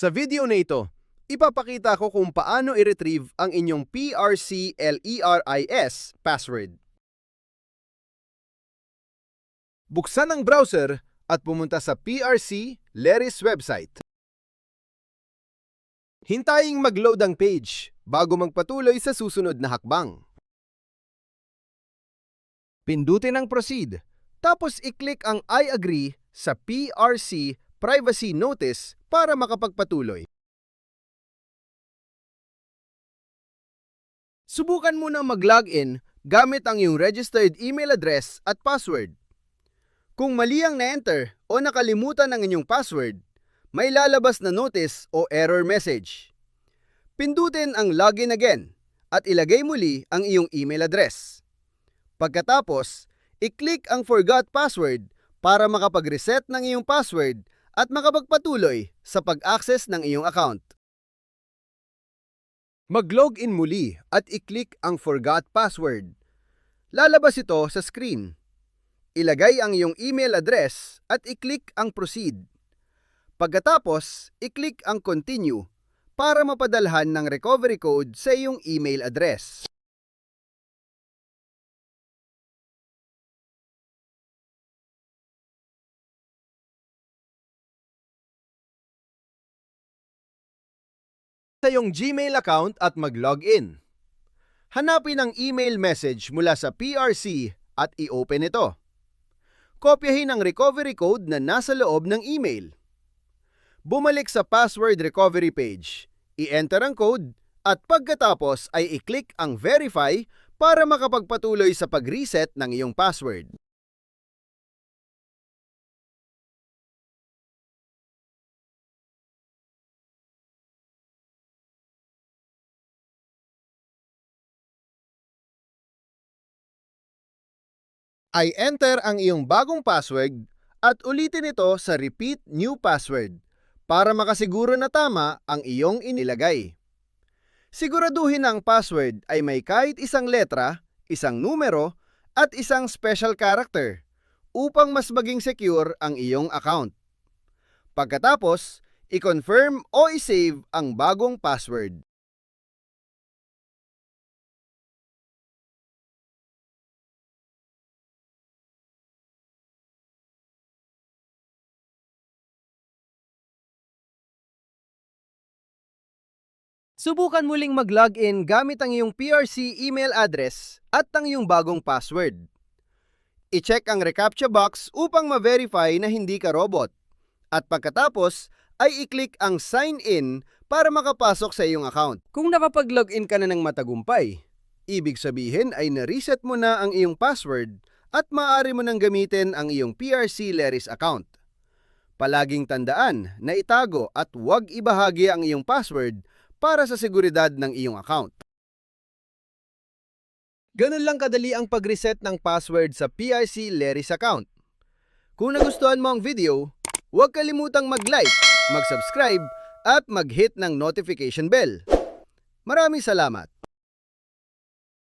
Sa video na ito, ipapakita ko kung paano i-retrieve ang inyong PRC-LERIS password. Buksan ang browser at pumunta sa PRC-LERIS website. Hintayin mag-load ang page bago magpatuloy sa susunod na hakbang. Pindutin ang Proceed, tapos i-click ang I agree sa PRC Privacy Notice para makapagpatuloy. Subukan muna mag-login gamit ang iyong registered email address at password. Kung mali ang na-enter o nakalimutan ang inyong password, may lalabas na notice o error message. Pindutin ang Login Again at ilagay muli ang iyong email address. Pagkatapos, i-click ang Forgot Password para makapag-reset ng iyong password at makapagpatuloy sa pag-access ng iyong account. Mag-login muli at i-click ang Forgot Password. Lalabas ito sa screen. Ilagay ang iyong email address at i-click ang Proceed. Pagkatapos, i-click ang Continue para mapadalhan ng recovery code sa iyong email address. Sa iyong Gmail account at mag-login. Hanapin ang email message mula sa PRC at i-open ito. Kopyahin ang recovery code na nasa loob ng email. Bumalik sa password recovery page, i-enter ang code at pagkatapos ay i-click ang Verify para makapagpatuloy sa pag-reset ng iyong password. Ay enter ang iyong bagong password at ulitin ito sa Repeat New Password para makasiguro na tama ang iyong inilagay. Siguraduhin na ang password ay may kahit isang letra, isang numero, at isang special character upang mas maging secure ang iyong account. Pagkatapos, i-confirm o i-save ang bagong password. Subukan muling mag-login gamit ang iyong PRC email address at ang iyong bagong password. I-check ang reCAPTCHA box upang ma-verify na hindi ka robot. At pagkatapos, ay i-click ang Sign In para makapasok sa iyong account. Kung nakapag-login ka na ng matagumpay, ibig sabihin ay na-reset mo na ang iyong password at maaari mo nang gamitin ang iyong PRC LERIS account. Palaging tandaan na itago at huwag ibahagi ang iyong password para sa seguridad ng iyong account. Ganun lang kadali ang pag-reset ng password sa PRC LERIS account. Kung nagustuhan mo ang video, huwag kalimutang mag-like, mag-subscribe at mag-hit ng notification bell. Maraming salamat!